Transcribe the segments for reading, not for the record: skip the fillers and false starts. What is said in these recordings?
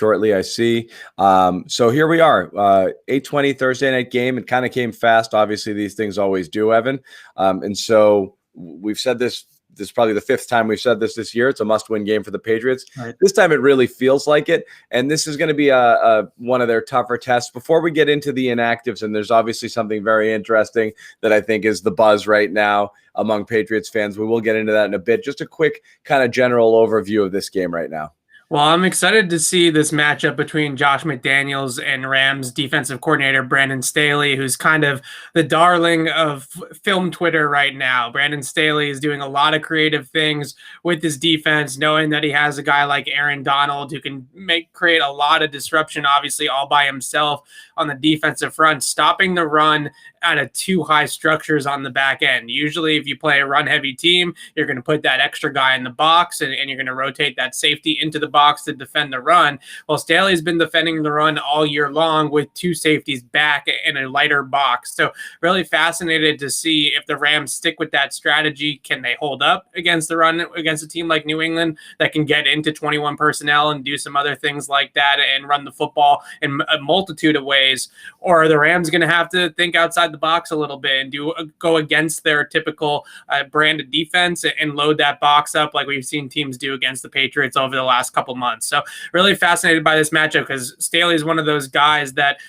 shortly, I see. So here we are, 8:20 Thursday night game. It kind of came fast. Obviously, these things always do, Evan. And so we've said this. This is probably the fifth time we've said this year. It's a must-win game for the Patriots. Right. This time it really feels like it, and this is going to be a one of their tougher tests. Before we get into the inactives, and there's obviously something very interesting that I think is the buzz right now among Patriots fans. We will get into that in a bit. Just a quick kind of general overview of this game right now. Well, I'm excited to see this matchup between Josh McDaniels and Rams defensive coordinator Brandon Staley, who's kind of the darling of film Twitter right now. Brandon Staley is doing a lot of creative things with his defense, knowing that he has a guy like Aaron Donald who can create a lot of disruption, obviously all by himself on the defensive front, stopping the run out of two high structures on the back end. Usually if you play a run-heavy team, you're going to put that extra guy in the box and you're going to rotate that safety into the box to defend the run. Well, Staley's been defending the run all year long with two safeties back in a lighter box. So really fascinated to see if the Rams stick with that strategy. Can they hold up against the run against a team like New England that can get into 21 personnel and do some other things like that and run the football in a multitude of ways? Or are the Rams going to have to think outside the box a little bit and go against their typical brand of defense and load that box up like we've seen teams do against the Patriots over the last couple months? So really fascinated by this matchup because Staley is one of those guys that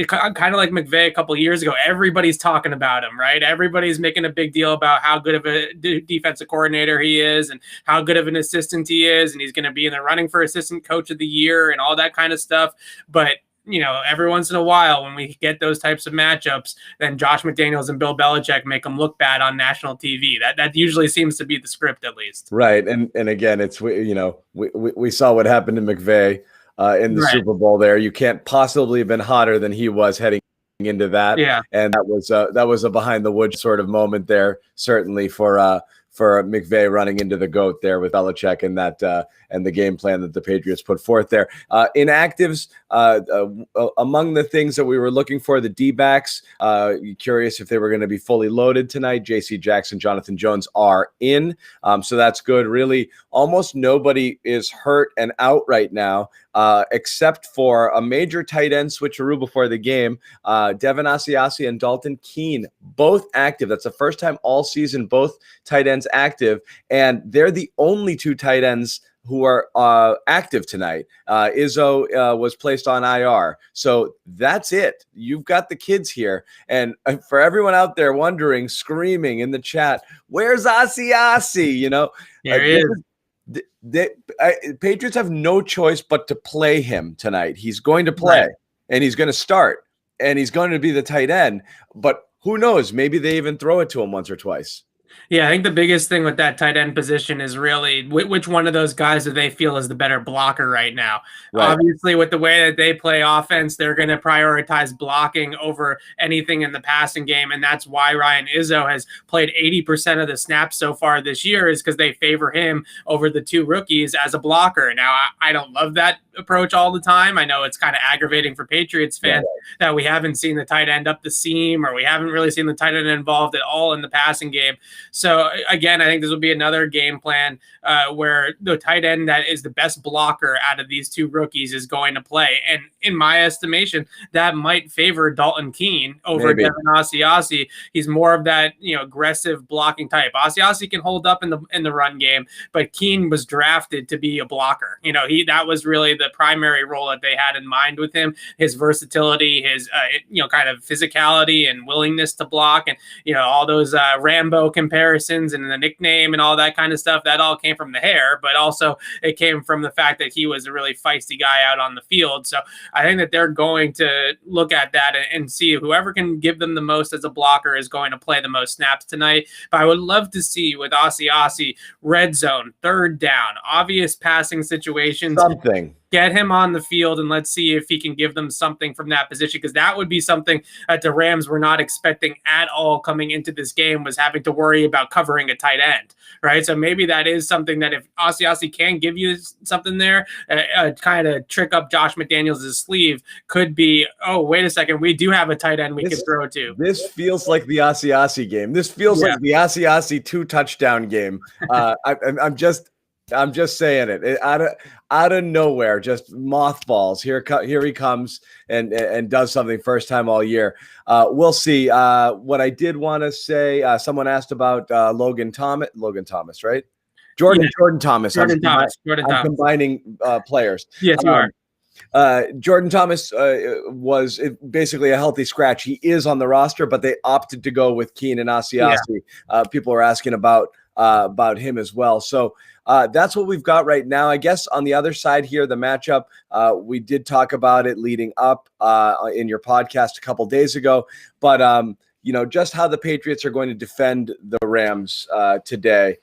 kind of like McVay a couple years ago. Everybody's talking about him, right? Everybody's making a big deal about how good of a defensive coordinator he is and how good of an assistant he is. And he's going to be in the running for assistant coach of the year and all that kind of stuff. But you know, every once in a while when we get those types of matchups, then Josh McDaniels and Bill Belichick make them look bad on national TV. That usually seems to be the script, at least. Right. And again, it's, you know, we saw what happened to McVay in the Super Bowl there. You can't possibly have been hotter than he was heading into that. Yeah. And that was a behind the woods sort of moment there, certainly for McVay running into the GOAT there with Belichick and that and the game plan that the Patriots put forth there. Inactives, among the things that we were looking for, the D-backs, curious if they were going to be fully loaded tonight. J.C. Jackson, Jonathan Jones are in, so that's good. Really, almost nobody is hurt and out right now, except for a major tight end switcheroo before the game. Devin Asiasi and Dalton Keene, both active. That's the first time all season both tight ends active, and they're the only two tight ends who are active tonight. Izzo was placed on IR. So that's it. You've got the kids here. And for everyone out there wondering, screaming in the chat, where's Asiasi? You know, there he is. The Patriots have no choice but to play him tonight. He's going to play, and he's going to start, and he's going to be the tight end. But who knows? Maybe they even throw it to him once or twice. Yeah, I think the biggest thing with that tight end position is really which one of those guys do they feel is the better blocker right now. Right. Obviously, with the way that they play offense, they're going to prioritize blocking over anything in the passing game, and that's why Ryan Izzo has played 80% of the snaps so far this year, is because they favor him over the two rookies as a blocker. Now, I don't love that approach all the time. I know it's kind of aggravating for Patriots fans that we haven't seen the tight end up the seam, or we haven't really seen the tight end involved at all in the passing game. So again, I think this will be another game plan where the tight end that is the best blocker out of these two rookies is going to play. And in my estimation, that might favor Dalton Keene over Devin Asiasi. He's more of that, you know, aggressive blocking type. Asiasi can hold up in the run game, but Keene was drafted to be a blocker. You know, that was really the primary role that they had in mind with him. His versatility, his kind of physicality and willingness to block, and you know, all those Rambo comparisons and the nickname and all that kind of stuff, that all came from the hair, but also it came from the fact that he was a really feisty guy out on the field. So I think that they're going to look at that and see whoever can give them the most as a blocker is going to play the most snaps tonight. But I would love to see with Asiasi, red zone, third down, obvious passing situations. Something. Get him on the field and let's see if he can give them something from that position, because that would be something that the Rams were not expecting at all coming into this game, was having to worry about covering a tight end, right? So maybe that is something that if Asiasi can give you something there, kind of trick up Josh McDaniels' sleeve, could be, oh, wait a second, we do have a tight end we could throw to. This feels like the Asiasi game. This feels like the Asiasi 2-touchdown game. I'm just I'm just saying it out of nowhere, just mothballs. Here he comes and does something first time all year. We'll see. What I did want to say, someone asked about Logan Thomas, right? Jordan Thomas. Jordan Thomas. I'm combining players. Yes, you are. Jordan Thomas was basically a healthy scratch. He is on the roster, but they opted to go with Keenan Asiasi. People are asking about him as well. So that's what we've got right now. I guess on the other side here, the matchup, we did talk about it leading up in your podcast a couple days ago, but just how the Patriots are going to defend the Rams today.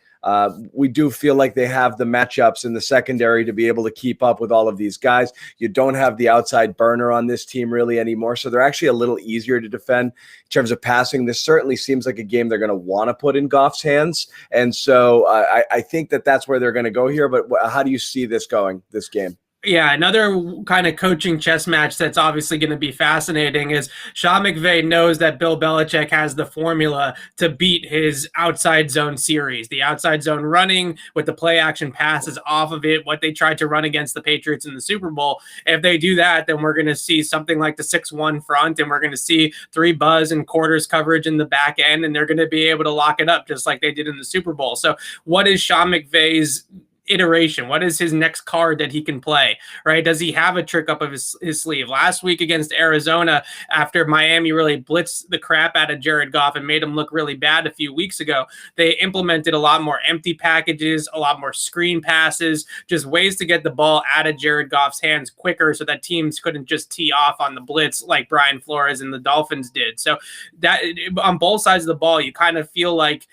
We do feel like they have the matchups in the secondary to be able to keep up with all of these guys. You don't have the outside burner on this team really anymore, so they're actually a little easier to defend in terms of passing. This certainly seems like a game they're going to want to put in Goff's hands, and so I think that's where they're going to go here. But how do you see this going, this game? Yeah, another kind of coaching chess match that's obviously going to be fascinating is Sean McVay knows that Bill Belichick has the formula to beat his outside zone series. The outside zone running with the play action passes off of it, what they tried to run against the Patriots in the Super Bowl. If they do that, then we're going to see something like the 6-1 front, and we're going to see 3 buzz and quarters coverage in the back end, and they're going to be able to lock it up just like they did in the Super Bowl. So what is Sean McVay's iteration? What is his next card that he can play, right? Does he have a trick up of his sleeve? Last week against Arizona, after Miami really blitzed the crap out of Jared Goff and made him look really bad a few weeks ago, they implemented a lot more empty packages, a lot more screen passes, just ways to get the ball out of Jared Goff's hands quicker so that teams couldn't just tee off on the blitz like Brian Flores and the Dolphins did. So that on both sides of the ball, you kind of feel like,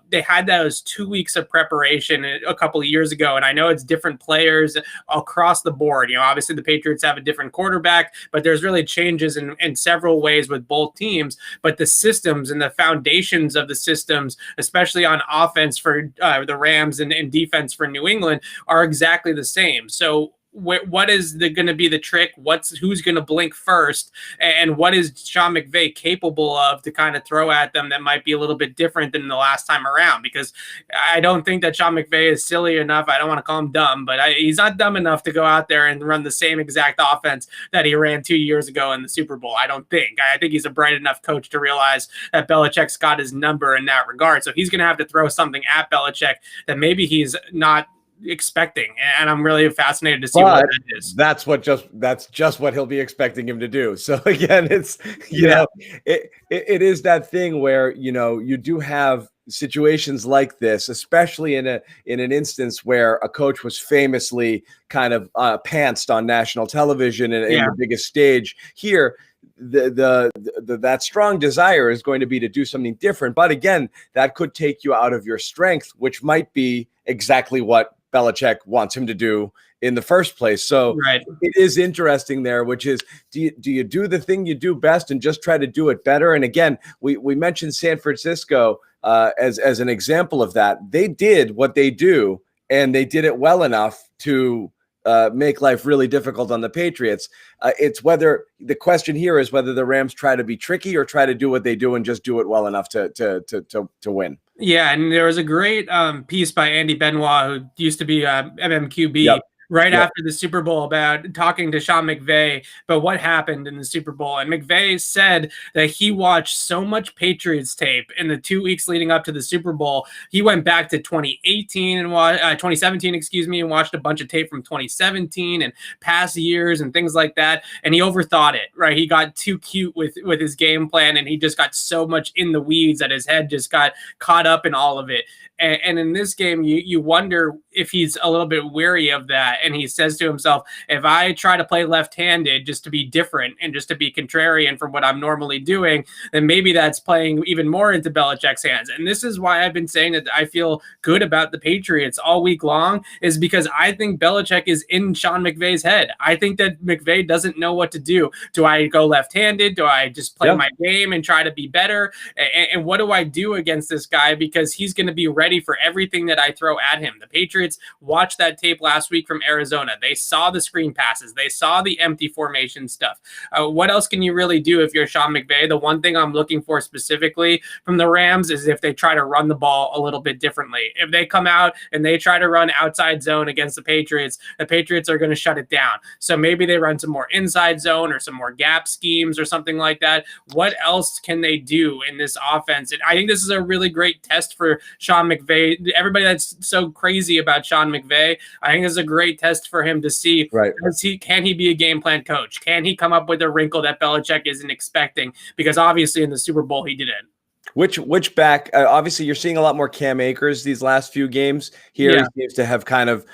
they had those 2 weeks of preparation a couple of years ago. And I know it's different players across the board. Obviously the Patriots have a different quarterback, but there's really changes in several ways with both teams. But the systems and the foundations of the systems, especially on offense for the Rams and defense for New England, are exactly the same. So what is going to be the trick? Who's going to blink first? And what is Sean McVay capable of to kind of throw at them that might be a little bit different than the last time around? Because I don't think that Sean McVay is silly enough. I don't want to call him dumb, but he's not dumb enough to go out there and run the same exact offense that he ran 2 years ago in the Super Bowl. I don't think. I think he's a bright enough coach to realize that Belichick's got his number in that regard. So he's going to have to throw something at Belichick that maybe he's not expecting, and I'm really fascinated to see what that is. That's just what he'll be expecting him to do. So again, it's it is that thing where you do have situations like this, especially in an instance where a coach was famously kind of pantsed on national television and in the biggest stage. Here, that strong desire is going to be to do something different, but again, that could take you out of your strength, which might be exactly what Belichick wants him to do in the first place. So It is interesting there, which is, do you do the thing you do best and just try to do it better? And again, we mentioned San Francisco as an example of that. They did what they do, and they did it well enough to make life really difficult on the Patriots. The question here is whether the Rams try to be tricky or try to do what they do and just do it well enough to win. Yeah, and there was a great piece by Andy Benoit, who used to be MMQB, after the Super Bowl, about talking to Sean McVay about what happened in the Super Bowl. And McVay said that he watched so much Patriots tape in the 2 weeks leading up to the Super Bowl. He went back to 2017, and watched a bunch of tape from 2017 and past years and things like that. And he overthought it, right? He got too cute with his game plan, and he just got so much in the weeds that his head just got caught up in all of it. And in this game, you wonder if he's a little bit weary of that. And he says to himself, if I try to play left-handed just to be different and just to be contrarian from what I'm normally doing, then maybe that's playing even more into Belichick's hands. And this is why I've been saying that I feel good about the Patriots all week long, is because I think Belichick is in Sean McVay's head. I think that McVay doesn't know what to do. Do I go left-handed? Do I just play my game and try to be better? And what do I do against this guy? Because he's going to be ready for everything that I throw at him. The Patriots watched that tape last week from Arizona. They saw the screen passes. They saw the empty formation stuff. What else can you really do if you're Sean McVay? The one thing I'm looking for specifically from the Rams is if they try to run the ball a little bit differently. If they come out and they try to run outside zone against the Patriots are going to shut it down. So maybe they run some more inside zone or some more gap schemes or something like that. What else can they do in this offense? And I think this is a really great test for Sean McVay. Everybody that's so crazy about Sean McVay, I think this is a great test for him to see, can he be a game plan coach? Can he come up with a wrinkle that Belichick isn't expecting? Because obviously in the Super Bowl, he didn't. Which back? Obviously, you're seeing a lot more Cam Akers these last few games. He seems to have kind of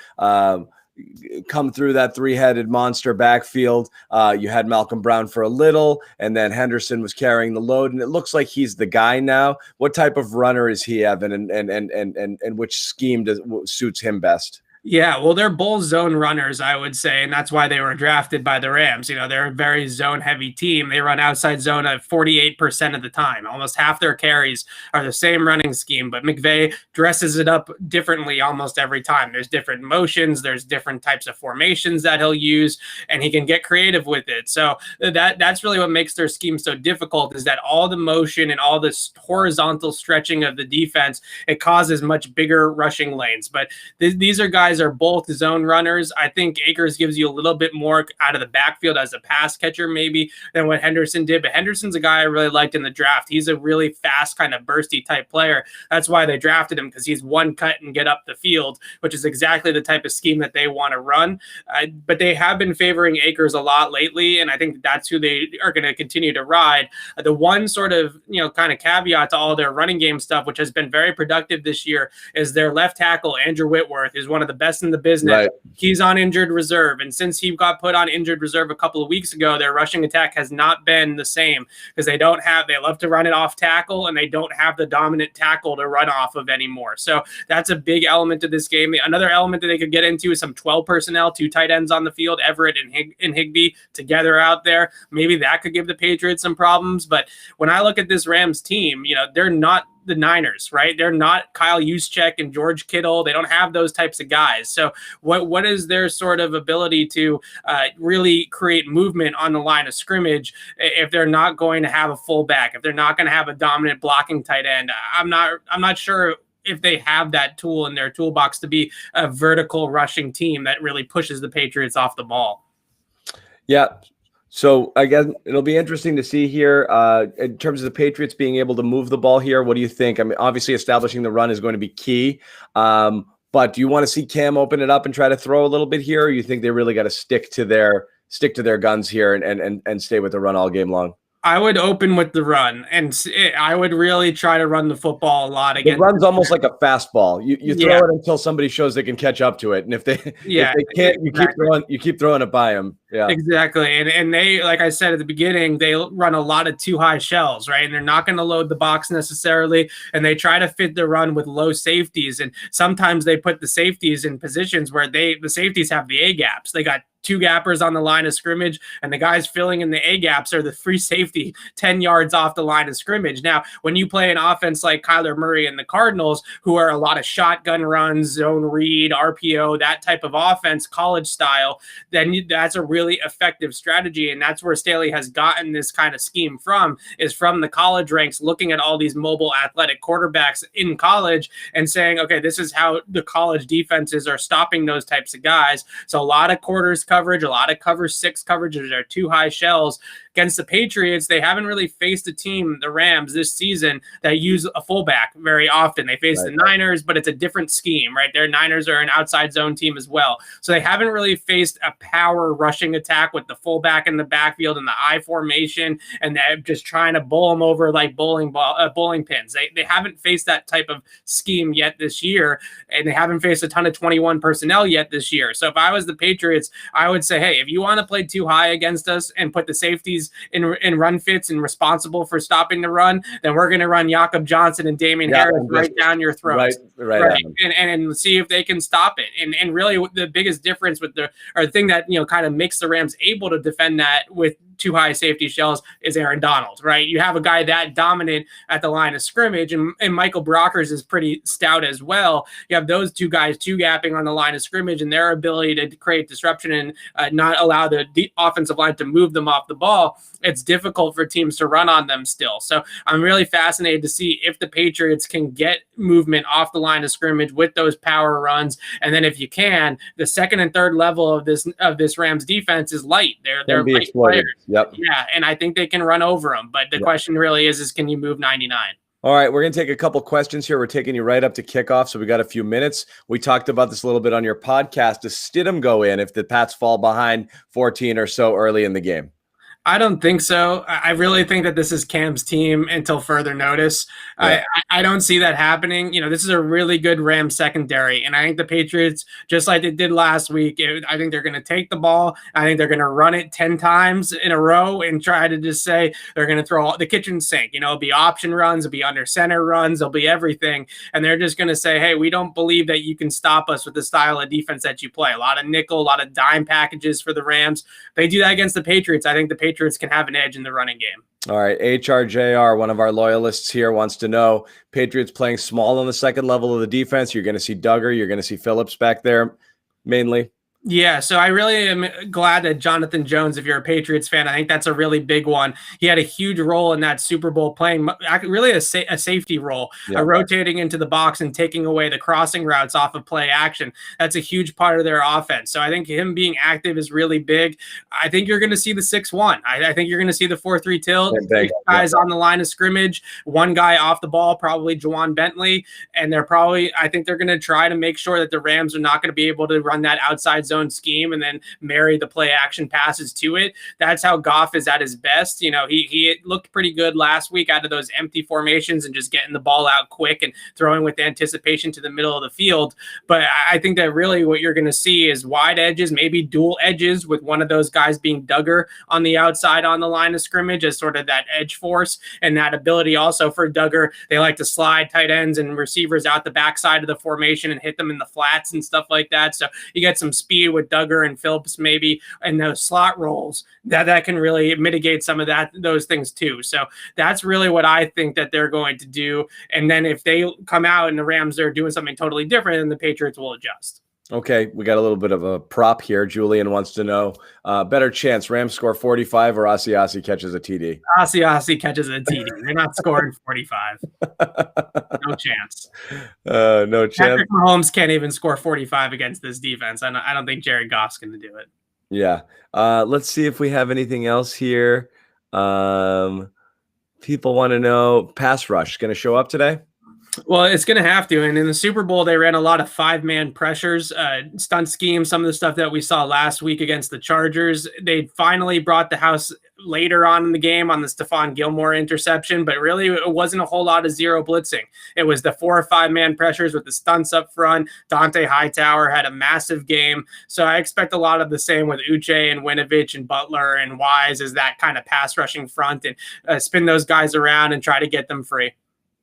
come through that three-headed monster backfield. You had Malcolm Brown for a little, and then Henderson was carrying the load, and it looks like he's the guy now. What type of runner is he, Evan, and which scheme suits him best? Yeah, well, they're both zone runners, I would say, and that's why they were drafted by the Rams. You know, they're a very zone-heavy team. They run outside zone at 48% of the time. Almost half their carries are the same running scheme, but McVay dresses it up differently almost every time. There's different motions, there's different types of formations that he'll use, and he can get creative with it. So that's really what makes their scheme so difficult, is that all the motion and all this horizontal stretching of the defense, it causes much bigger rushing lanes. But these are guys are both zone runners. I think Akers gives you a little bit more out of the backfield as a pass catcher maybe than what Henderson did, but Henderson's a guy I really liked in the draft. He's a really fast kind of bursty type player. That's why they drafted him, because he's one cut and get up the field, which is exactly the type of scheme that they want to run. But they have been favoring Akers a lot lately, and I think that's who they are going to continue to ride. The one sort of, kind of caveat to all their running game stuff, which has been very productive this year, is their left tackle, Andrew Whitworth, is one of the best in the business. Right. He's on injured reserve, and since he got put on injured reserve a couple of weeks ago, their rushing attack has not been the same, because they love to run it off tackle, and they don't have the dominant tackle to run off of anymore. So that's a big element to this game. Another element that they could get into is some 12 personnel, 2 tight ends on the field, Everett and Higbee together out there. Maybe that could give the Patriots some problems. But when I look at this Rams team, they're not the Niners, right? They're not Kyle Juszczyk and George Kittle. They don't have those types of guys. So what is their sort of ability to really create movement on the line of scrimmage if they're not going to have a fullback, if they're not going to have a dominant blocking tight end? I'm not sure if they have that tool in their toolbox to be a vertical rushing team that really pushes the Patriots off the ball. Yeah. So I guess it'll be interesting to see here in terms of the Patriots being able to move the ball here. What do you think? I mean, obviously establishing the run is going to be key. But do you want to see Cam open it up and try to throw a little bit here? Or you think they really got to stick to their guns here and stay with the run all game long? I would open with the run, and I would really try to run the football a lot again. The run's almost like a fastball. You throw it until somebody shows they can catch up to it, and if they can't, you keep throwing it by them. Yeah, exactly. And they, like I said at the beginning, they run a lot of too high shells, right? And they're not going to load the box necessarily, and they try to fit the run with low safeties. And sometimes they put the safeties in positions where the safeties have the A gaps. They got 2 gappers on the line of scrimmage, and the guys filling in the A gaps are the free safety 10 yards off the line of scrimmage. Now, when you play an offense like Kyler Murray and the Cardinals, who are a lot of shotgun runs, zone read, RPO, that type of offense, college style, then that's a really effective strategy. And that's where Staley has gotten this kind of scheme from, is from the college ranks, looking at all these mobile athletic quarterbacks in college and saying, okay, this is how the college defenses are stopping those types of guys. So a lot of quarters coverage, a lot of cover 6 coverages are too high shells. Against the Patriots, they haven't really faced a team, the Rams, this season that use a fullback very often. They face the Niners, but it's a different scheme, right? Their Niners are an outside zone team as well. So they haven't really faced a power rushing attack with the fullback in the backfield and the I formation, and they're just trying to bowl them over like bowling pins. They haven't faced that type of scheme yet this year, and they haven't faced a ton of 21 personnel yet this year. So if I was the Patriots, I would say, hey, if you want to play too high against us and put the safeties in run fits and responsible for stopping the run, then we're going to run Jakob Johnson and Damian Harris right down your throats. Right. And see if they can stop it. And really the biggest difference with the thing that, kind of makes the Rams able to defend that with two high safety shells is Aaron Donald, right? You have a guy that dominant at the line of scrimmage, and Michael Brockers is pretty stout as well. You have those two guys two-gapping on the line of scrimmage, and their ability to create disruption and not allow the offensive line to move them off the ball. It's difficult for teams to run on them still. So I'm really fascinated to see if the Patriots can get movement off the line of scrimmage with those power runs. And then if you can, the second and third level of this Rams defense is light. They're light players. Yep. Yeah, and I think they can run over them. But the question really is can you move 99? All right, we're going to take a couple questions here. We're taking you right up to kickoff, so we got a few minutes. We talked about this a little bit on your podcast. Does Stidham go in if the Pats fall behind 14 or so early in the game? I don't think so. I really think that this is Cam's team until further notice. Yeah. I don't see that happening. This is a really good Rams secondary, and I think the Patriots, just like they did last week, I think they're going to take the ball. I think they're going to run it 10 times in a row and try to just say they're going to throw the kitchen sink. It'll be option runs, it'll be under center runs, it'll be everything, and they're just going to say, hey, we don't believe that you can stop us with the style of defense that you play. A lot of nickel, a lot of dime packages for the Rams. They do that against the Patriots. I think the Patriots can have an edge in the running game. All right. HRJR, one of our loyalists here, wants to know, Patriots playing small on the second level of the defense. You're going to see Duggar. You're going to see Phillips back there mainly. Yeah, so I really am glad that Jonathan Jones, if you're a Patriots fan, I think that's a really big one. He had a huge role in that Super Bowl, playing really a safety role, rotating into the box and taking away the crossing routes off of play action. That's a huge part of their offense. So I think him being active is really big. I think you're going to see the 6-1. I think you're going to see the 4-3 tilt. Guys on the line of scrimmage, one guy off the ball, probably Juwan Bentley, and I think they're going to try to make sure that the Rams are not going to be able to run that outside zone scheme and then marry the play action passes to it. That's how Goff is at his best. He looked pretty good last week out of those empty formations and just getting the ball out quick and throwing with anticipation to the middle of the field. But I think that really what you're going to see is wide edges, maybe dual edges, with one of those guys being Duggar on the outside on the line of scrimmage as sort of that edge force, and that ability also for Duggar. They like to slide tight ends and receivers out the backside of the formation and hit them in the flats and stuff like that. So you get some speed with Duggar and Phillips maybe, and those slot rolls that can really mitigate some of those things too. So that's really what I think that they're going to do. And then if they come out and the Rams are doing something totally different, then the Patriots will adjust. Okay, we got a little bit of a prop here. Julian wants to know, better chance, Rams score 45 or Asiasi catches a TD? Asiasi catches a TD. They're not scoring 45. No chance. No chance. Patrick Mahomes can't even score 45 against this defense. I don't think Jared Goff's going to do it. Yeah. Let's see if we have anything else here. People want to know, pass rush going to show up today? Well, it's going to have to. And in the Super Bowl, they ran a lot of 5-man pressures, stunt schemes, some of the stuff that we saw last week against the Chargers. They finally brought the house later on in the game on the Stephon Gilmore interception, but really it wasn't a whole lot of zero blitzing. It was the 4 or 5-man pressures with the stunts up front. Dante Hightower had a massive game. So I expect a lot of the same with Uche and Winovich and Butler and Wise as that kind of pass rushing front, and spin those guys around and try to get them free.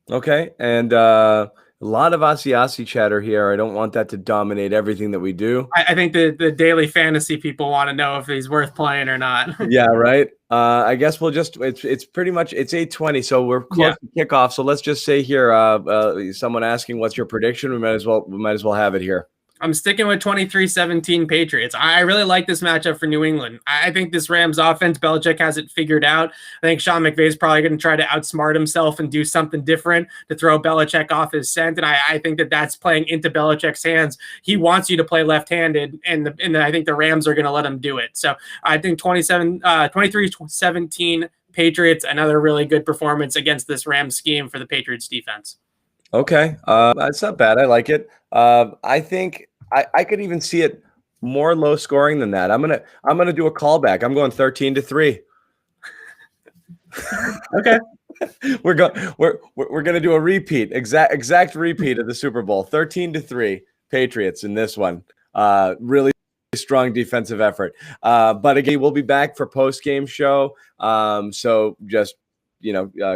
Okay, and a lot of Asiasi chatter here. I don't want that to dominate everything that we do. I think the daily fantasy people want to know if he's worth playing or not. Yeah, right. I guess we'll just it's pretty much 8:20, so we're close to kickoff. So let's just say here, someone asking what's your prediction. We might as well have it here. I'm sticking with 23-17 Patriots. I really like this matchup for New England. I think this Rams offense, Belichick has it figured out. I think Sean McVay is probably going to try to outsmart himself and do something different to throw Belichick off his scent. And I think that that's playing into Belichick's hands. He wants you to play left-handed, and I think the Rams are going to let him do it. So I think 23-17 Patriots, another really good performance against this Rams scheme for the Patriots defense. Okay. That's not bad. I like it. I think I could even see it more low scoring than that. I'm gonna do a callback. I'm going 13-3. Okay. We're gonna do a repeat, exact repeat of the Super Bowl. 13-3 Patriots in this one. Really strong defensive effort. But again, we'll be back for post-game show. So just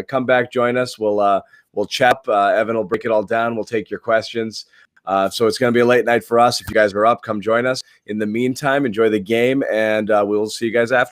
come back, join us. We'll chat. Evan will break it all down. We'll take your questions. So it's going to be a late night for us. If you guys are up, come join us. In the meantime, enjoy the game, and we will see you guys after.